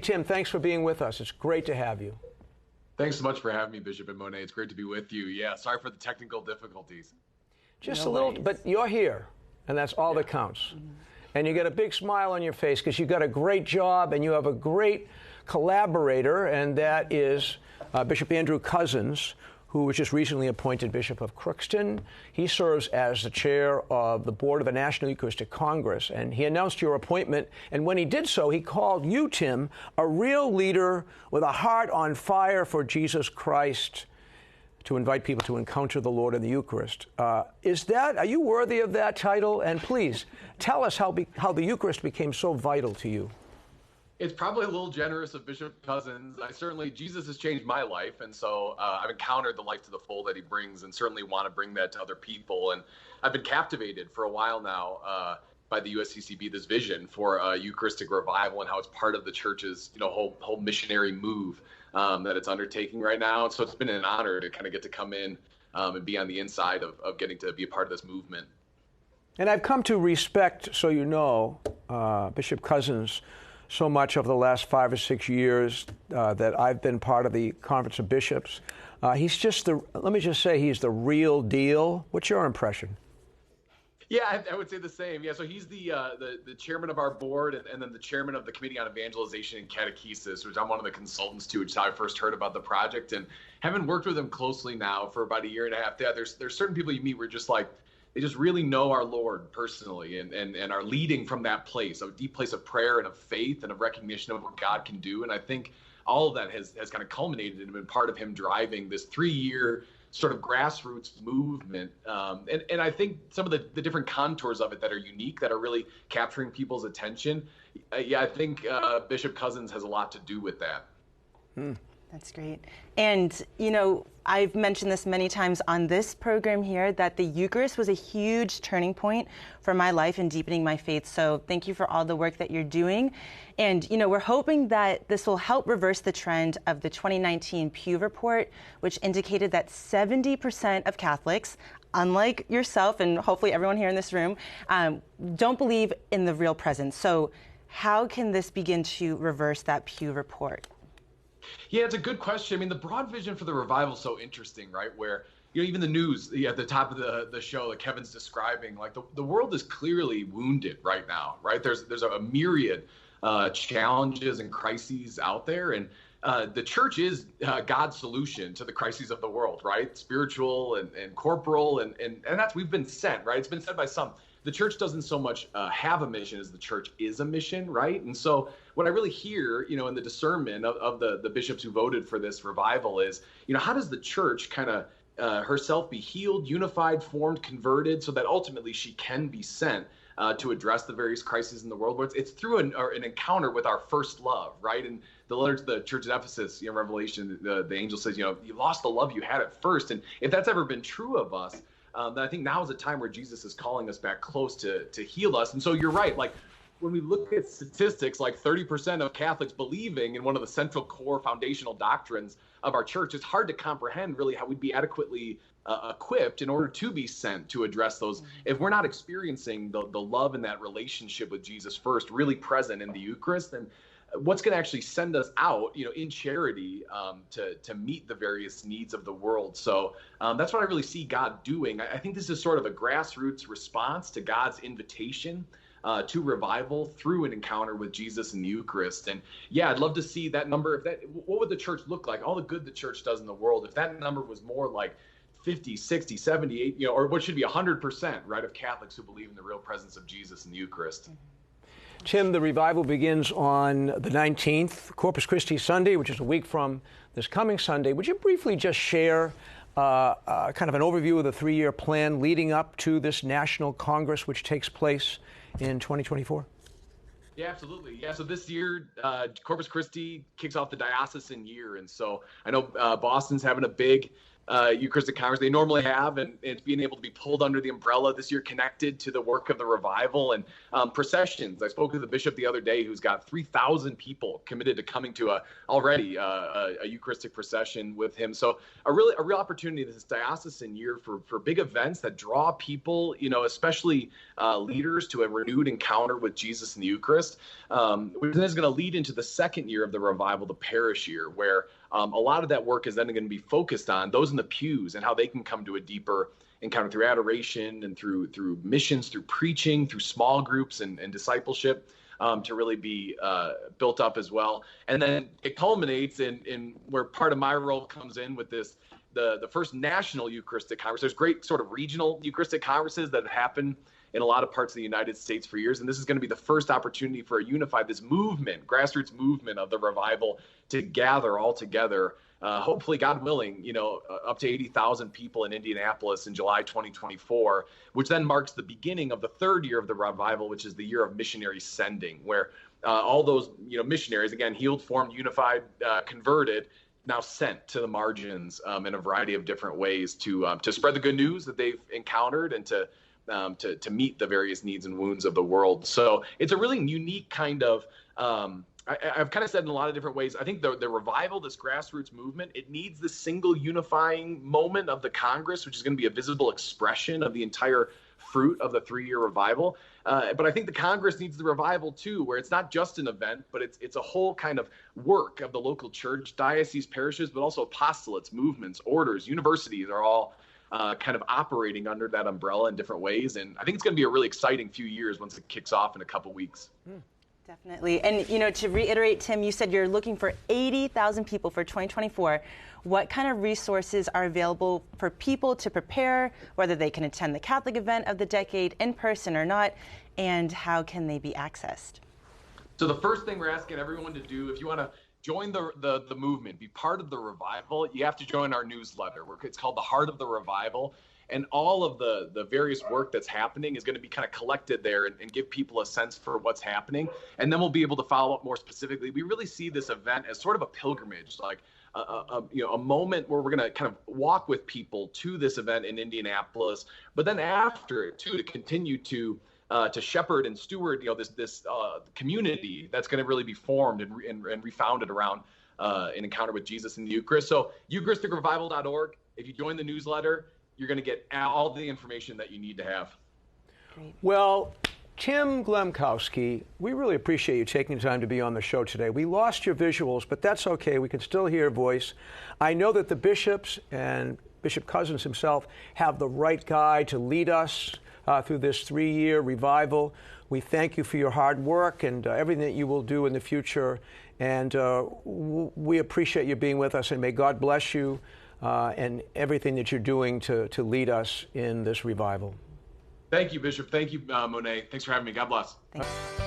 Tim, thanks for being with us. It's great to have you. Thanks so much for having me, Bishop and Monet. It's great to be with you. Yeah, sorry for the technical difficulties. Just a little, but you're here, and that's all that counts. And you got a big smile on your face because you've got a great job and you have a great collaborator, and that is Bishop Andrew Cousins, who was just recently appointed Bishop of Crookston. He serves as the chair of the board of the National Eucharistic Congress, and he announced your appointment. And when he did so, he called you, Tim, a real leader with a heart on fire for Jesus Christ, to invite people to encounter the Lord in the Eucharist. Are you worthy of that title? And please, tell us how the Eucharist became so vital to you. It's probably a little generous of Bishop Cousins. Jesus has changed my life, and so I've encountered the life to the full that he brings, and certainly want to bring that to other people. And I've been captivated for a while now by the USCCB, this vision for Eucharistic Revival and how it's part of the church's whole missionary move that it's undertaking right now. And so it's been an honor to kind of get to come in and be on the inside of getting to be a part of this movement. And I've come to respect, so you know, Bishop Cousins so much over the last 5 or 6 years that I've been part of the Conference of Bishops. He's just let me just say, he's the real deal. What's your impression? Yeah, I would say the same. Yeah, so he's the chairman of our board and then the chairman of the Committee on Evangelization and Catechesis, which I'm one of the consultants to, which is how I first heard about the project. And having worked with him closely now for about a year and a half, there's certain people you meet where just like, they just really know our Lord personally and are leading from that place, a deep place of prayer and of faith and of recognition of what God can do. And I think all of that has kind of culminated and been part of him driving this 3-year sort of grassroots movement. And I think some of the different contours of it that are unique, that are really capturing people's attention. I think Bishop Cousins has a lot to do with that. That's great. And, I've mentioned this many times on this program here, that the Eucharist was a huge turning point for my life in deepening my faith. So thank you for all the work that you're doing. And, we're hoping that this will help reverse the trend of the 2019 Pew report, which indicated that 70% of Catholics, unlike yourself and hopefully everyone here in this room, don't believe in the real presence. So how can this begin to reverse that Pew report? Yeah, it's a good question. I mean, the broad vision for the revival is so interesting, right? Where, even the news at the top of the show that Kevin's describing, like the world is clearly wounded right now, right? There's a myriad challenges and crises out there. And the church is God's solution to the crises of the world, right? Spiritual and corporal. And that's, we've been sent, right? It's been said by some. The church doesn't so much have a mission as the church is a mission, right? And so what I really hear, in the discernment of the bishops who voted for this revival is, how does the church kind of herself be healed, unified, formed, converted, so that ultimately she can be sent to address the various crises in the world? Where it's through an encounter with our first love, right? And the letter to the church at Ephesus, Revelation, the angel says, you lost the love you had at first. And if that's ever been true of us, then I think now is a time where Jesus is calling us back close to heal us. And so you're right. Like when we look at statistics, like 30% of Catholics believing in one of the central core foundational doctrines of our church, it's hard to comprehend really how we'd be adequately equipped in order to be sent to address those. If we're not experiencing the love and that relationship with Jesus first, really present in the Eucharist, then what's going to actually send us out, in charity to meet the various needs of the world. So that's what I really see God doing. I think this is sort of a grassroots response to God's invitation to revival through an encounter with Jesus in the Eucharist. And yeah, I'd love to see that number. What would the church look like? All the good the church does in the world, if that number was more like 50, 60, 70, 80, or what should be 100%, right, of Catholics who believe in the real presence of Jesus in the Eucharist. Tim, the revival begins on the 19th, Corpus Christi Sunday, which is a week from this coming Sunday. Would you briefly just share kind of an overview of the 3-year plan leading up to this National Congress, which takes place in 2024? Yeah, absolutely. Yeah, so this year, Corpus Christi kicks off the diocesan year. And so I know Boston's having a big Eucharistic Congress they normally have, and it's being able to be pulled under the umbrella this year, connected to the work of the revival and processions. I spoke to the bishop the other day, who's got 3,000 people committed to coming to a Eucharistic procession with him. So a real opportunity this diocesan year for big events that draw people, especially leaders, to a renewed encounter with Jesus in the Eucharist. Which is going to lead into the second year of the revival, the parish year, where a lot of that work is then going to be focused on those in the pews and how they can come to a deeper encounter through adoration and through missions, through preaching, through small groups and discipleship, to really be built up as well. And then it culminates in where part of my role comes in with this, the first National Eucharistic Congress. There's great sort of regional Eucharistic Congresses that have happened in a lot of parts of the United States for years. And this is going to be the first opportunity for a unified, this movement, grassroots movement of the revival to gather all together, hopefully, God willing, up to 80,000 people in Indianapolis in July 2024, which then marks the beginning of the third year of the revival, which is the year of missionary sending, where all those missionaries, again, healed, formed, unified, converted, now sent to the margins in a variety of different ways to spread the good news that they've encountered and to meet the various needs and wounds of the world. So it's a really unique kind of, I've kind of said in a lot of different ways, I think the revival, this grassroots movement, it needs the single unifying moment of the Congress, which is going to be a visible expression of the entire fruit of the 3-year revival. But I think the Congress needs the revival too, where it's not just an event, but it's a whole kind of work of the local church, dioceses, parishes, but also apostolates, movements, orders, universities are all kind of operating under that umbrella in different ways. And I think it's going to be a really exciting few years once it kicks off in a couple weeks. Definitely. And, to reiterate, Tim, you said you're looking for 80,000 people for 2024. What kind of resources are available for people to prepare, whether they can attend the Catholic event of the decade in person or not, and how can they be accessed? So the first thing we're asking everyone to do, if you want to join the movement, be part of the revival, you have to join our newsletter. It's called The Heart of the Revival. And all of the various work that's happening is going to be kind of collected there and give people a sense for what's happening. And then we'll be able to follow up more specifically. We really see this event as sort of a pilgrimage, like a moment where we're going to kind of walk with people to this event in Indianapolis. But then after it, too, to continue to shepherd and steward, this community that's going to really be formed and refounded around an encounter with Jesus in the Eucharist. So EucharisticRevival.org. If you join the newsletter, you're going to get all the information that you need to have. Great. Well, Tim Glemkowski, we really appreciate you taking the time to be on the show today. We lost your visuals, but that's okay. We can still hear your voice. I know that the bishops and Bishop Cousins himself have the right guy to lead us through this 3-year revival. We thank you for your hard work and everything that you will do in the future. And we appreciate you being with us, and may God bless you and everything that you're doing to lead us in this revival. Thank you, Bishop. Thank you, Monet. Thanks for having me. God bless. Thanks.